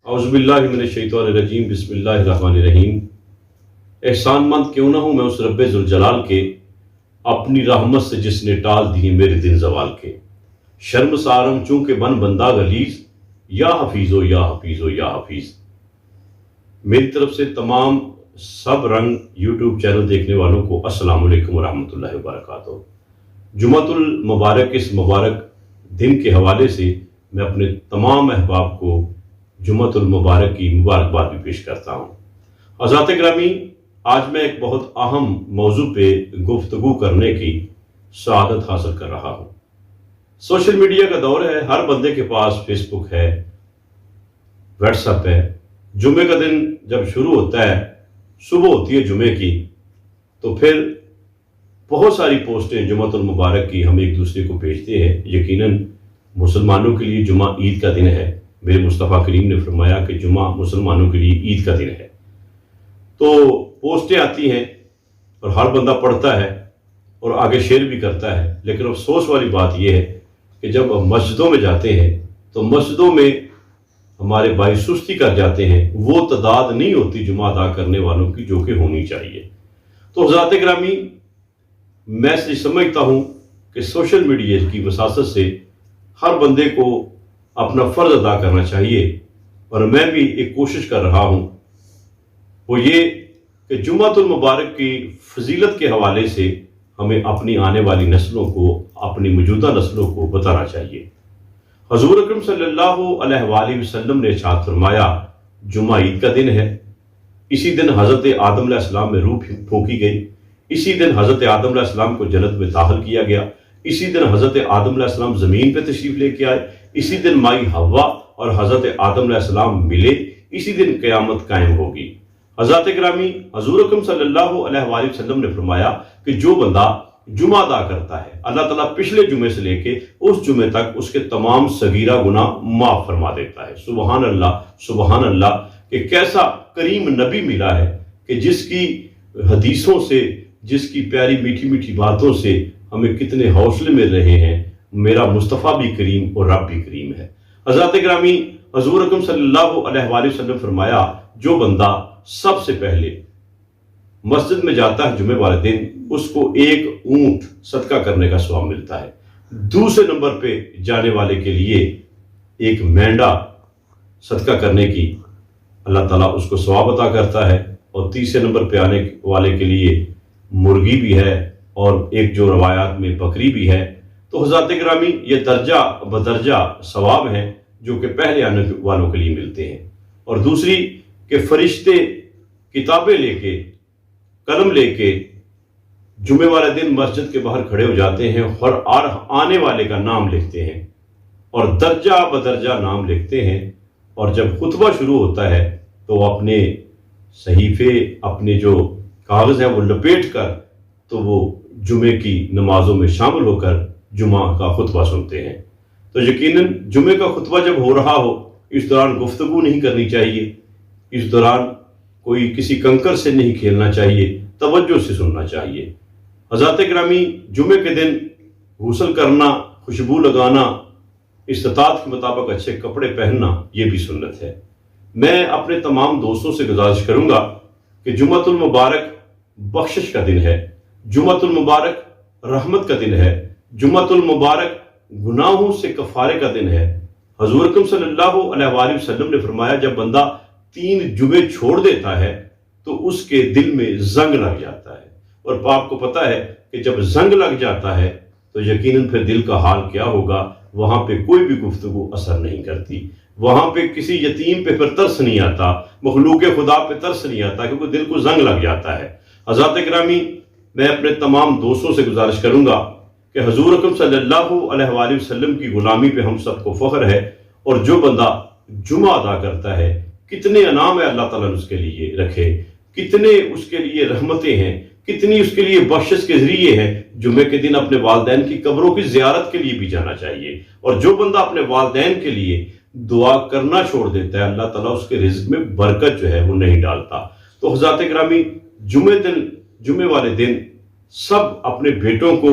औज़ुबिल्लाहि मिनश्शैतानिर्रजीम बिस्मिल्लाहिर्रहमानिर्रहीम। एहसान मंद क्यों ना हूँ मैं उस रब्बे ज़ुल जलाल के, अपनी रहमत से जिसने टाल दिए मेरे दिन ज़वाल के। शर्मसारम चूँकि बन बंदा गलीज़, या हफीज़ो या हफीज़ो या हफीज़। मेरी तरफ से तमाम सब रंग यूट्यूब चैनल देखने वालों को अस्सलामु अलैकुम वरहमतुल्लाहि वबरकातुहू। जुमातुल मुबारक इस मुबारक दिन के हवाले से मैं अपने तमाम अहबाब को जुमातुल मुबारक की मुबारकबाद भी पेश करता हूँ। हज़रात गिरामी, आज मैं एक बहुत अहम मौजू पे गुफ्तगू करने की सआदत हासिल कर रहा हूँ। सोशल मीडिया का दौर है, हर बंदे के पास फेसबुक है, व्हाट्सएप है। जुमे का दिन जब शुरू होता है, सुबह होती है जुमे की, तो फिर बहुत सारी पोस्टें जुमातुल मुबारक की हम एक दूसरे को भेजते हैं। यकीनन मुसलमानों के लिए जुमा ईद का दिन है। मेरे मुस्तफ़ा करीम ने फरमाया कि जुमा मुसलमानों के लिए ईद का दिन है। तो पोस्टें आती हैं और हर बंदा पढ़ता है और आगे शेयर भी करता है। लेकिन अफसोस वाली बात यह है कि जब मस्जिदों में जाते हैं तो मस्जिदों में हमारे भाई सुस्ती कर जाते हैं। वो तादाद नहीं होती जुमा अदा करने वालों की जो कि होनी चाहिए। तो हज़रात गिरामी, मैं समझता हूँ कि सोशल मीडिया की वसासत से हर बंदे को अपना फ़र्ज अदा करना चाहिए, और मैं भी एक कोशिश कर रहा हूँ, वो ये कि जुमातुल मुबारक की फजीलत के हवाले से हमें अपनी आने वाली नस्लों को, अपनी मौजूदा नस्लों को बताना चाहिए। हजूर अकरम सल्लल्लाहु अलैहि वसल्लम ने इरशाद फरमाया, जुमा ईद का दिन है। इसी दिन हज़रत आदम अलैहिस्सलाम में रूह फूंकी गई। इसी दिन हज़रत आदम अलैहिस्सलाम को जन्नत में दाखिल किया गया। इसी दिन हज़रत आदम अलैहिस्सलाम ज़मीन पर तशरीफ़ लेके आए। इसी दिन माई हव्वा और हज़रत आदम अलैहिस्सलाम मिले। इसी दिन क़यामत कायम होगी। हज़रात गिरामी, हज़ूर अकरम सल्लल्लाहु अलैहि वसल्लम ने फरमाया कि जो बंदा जुमा अदा करता है, अल्लाह ताला पिछले जुमे से लेके उस जुमे तक उसके तमाम सगीरा गुनाह माफ़ फरमा देता है। सुबहान अल्लाह, सुबहान अल्लाह कि कैसा करीम नबी मिला है कि जिसकी हदीसों से, जिसकी प्यारी मीठी मीठी बातों से हमें कितने हौसले मिल रहे हैं। मेरा मुस्तफ़ा भी करीम और रब भी करीम है। हज़रात गिरामी, हज़ूर अकरम सल्लल्लाहु अलैहि वसल्लम फरमाया, जो बंदा सबसे पहले मस्जिद में जाता है जुमे वाले दिन, उसको एक ऊंट सदका करने का सवाब मिलता है। दूसरे नंबर पे जाने वाले के लिए एक मेंढा सदका करने की अल्लाह ताला उसको सवाब अता करता है। और तीसरे नंबर पे आने वाले के लिए मुर्गी भी है, और एक जो रवायात में बकरी भी है। तो हज़रात गिरामी, ये दर्जा बदर्जा सवाब हैं जो कि पहले आने वालों के लिए मिलते हैं। और दूसरी कि फरिश्ते किताबें लेके, कलम लेके जुमे वाले दिन मस्जिद के बाहर खड़े हो जाते हैं और आने वाले का नाम लिखते हैं और दर्जा बदर्जा नाम लिखते हैं। और जब खुतबा शुरू होता है तो अपने सहीफे, अपने जो कागज़ हैं वो लपेट कर तो वो जुमे की नमाजों में शामिल होकर जुमा का खुतबा सुनते हैं। तो यकीनन जुमे का खुतबा जब हो रहा हो, इस दौरान गुफ्तगू नहीं करनी चाहिए, इस दौरान कोई किसी कंकर से नहीं खेलना चाहिए, तवज्जो से सुनना चाहिए। हज़रात गिरामी, जुमे के दिन गुस्ल करना, खुशबू लगाना, इस्तिताअत के मुताबिक अच्छे कपड़े पहनना, ये भी सुन्नत है। मैं अपने तमाम दोस्तों से गुजारिश करूँगा कि जुमातुल मुबारक बख्शिश का दिन है, जुमातुल मुबारक रहमत का दिन है, जुमातुल मुबारक गुनाहों से कफ़ारे का दिन है। हज़ूर अकरम सल्लल्लाहु अलैहि वसल्लम ने फरमाया, जब बंदा 3 जुमे छोड़ देता है तो उसके दिल में जंग लग जाता है। और आपको पता है कि जब जंग लग जाता है तो यकीनन फिर दिल का हाल क्या होगा। वहाँ पे कोई भी गुफ्तगू असर नहीं करती, वहाँ पे किसी यतीम पे फिर तरस नहीं आता, मखलूक खुदा पे तरस नहीं आता, क्योंकि दिल को जंग लग जाता है। हज़रात गिरामी, मैं अपने तमाम दोस्तों से गुजारिश करूँगा कि हज़ूर अकरम सल्लल्लाहु अलैहि वसल्लम की गुलामी पे हम सबको फ़ख्र है। और जो बंदा जुमा अदा करता है, कितने अनाम है अल्लाह ताला ने उसके लिए रखे, कितने उसके लिए रहमतें हैं, कितनी उसके लिए बख्शिश के जरिए हैं। जुमे के दिन अपने वालदैन की कब्रों की ज़ियारत के लिए भी जाना चाहिए। और जो बंदा अपने वालदैन के लिए दुआ करना छोड़ देता है, अल्लाह ताला उसके रिज़्क़ में बरकत जो है वो नहीं डालता। तो हज़रात गिरामी, जुमे वाले दिन सब अपने बेटों को,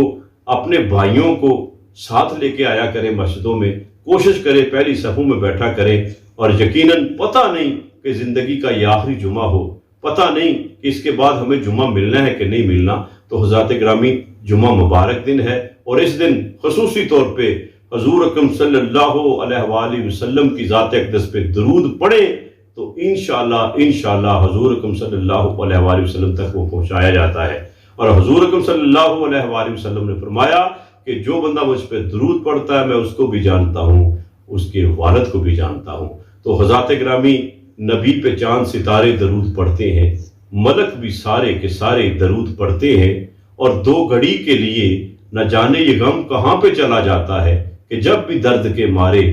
अपने भाइयों को साथ लेके आया करें मस्जिदों में, कोशिश करें पहली सफ़ों में बैठा करें اور یقیناً پتہ نہیں کہ زندگی کا یہ آخری جمعہ ہو، پتہ نہیں کہ اس کے بعد ہمیں جمعہ ملنا ہے کہ نہیں ملنا۔ تو حضرات گرامی، جمعہ مبارک دن ہے، اور اس دن خصوصی طور پہ حضور اکرم صلی اللہ علیہ وآلہ وسلم کی ذات اقدس پہ درود پڑھیں تو انشاءاللہ حضور اکرم صلی اللہ علیہ وآلہ وسلم تک وہ پہنچایا جاتا ہے۔ اور حضور اکرم صلی اللہ علیہ وآلہ وسلم نے فرمایا کہ جو بندہ مجھ پہ درود پڑھتا ہے میں اس کو بھی جانتا ہوں، اس کے والد کو بھی جانتا ہوں۔ تو حضرات گرامی، نبی پہ چاند ستارے درود پڑھتے ہیں، ملک بھی سارے کے سارے درود پڑھتے ہیں، اور 2 گھڑی کے لیے نہ جانے یہ غم کہاں پہ چلا جاتا ہے کہ جب بھی درد کے مارے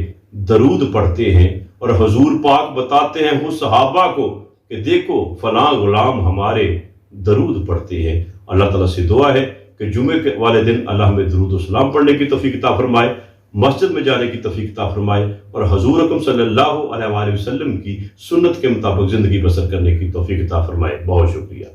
درود پڑھتے ہیں۔ اور حضور پاک بتاتے ہیں وہ صحابہ کو کہ دیکھو فلاں غلام ہمارے درود پڑھتے ہیں۔ اللہ تعالیٰ سے دعا ہے کہ جمعے کے والے دن اللہ ہمیں درود و سلام پڑھنے کی توفیق عطا فرمائے، مسجد میں جانے کی توفیق عطا فرمائے، اور حضور اکرم صلی اللہ علیہ وآلہ وسلم کی سنت کے مطابق زندگی بسر کرنے کی توفیق عطا فرمائے۔ بہت شکریہ۔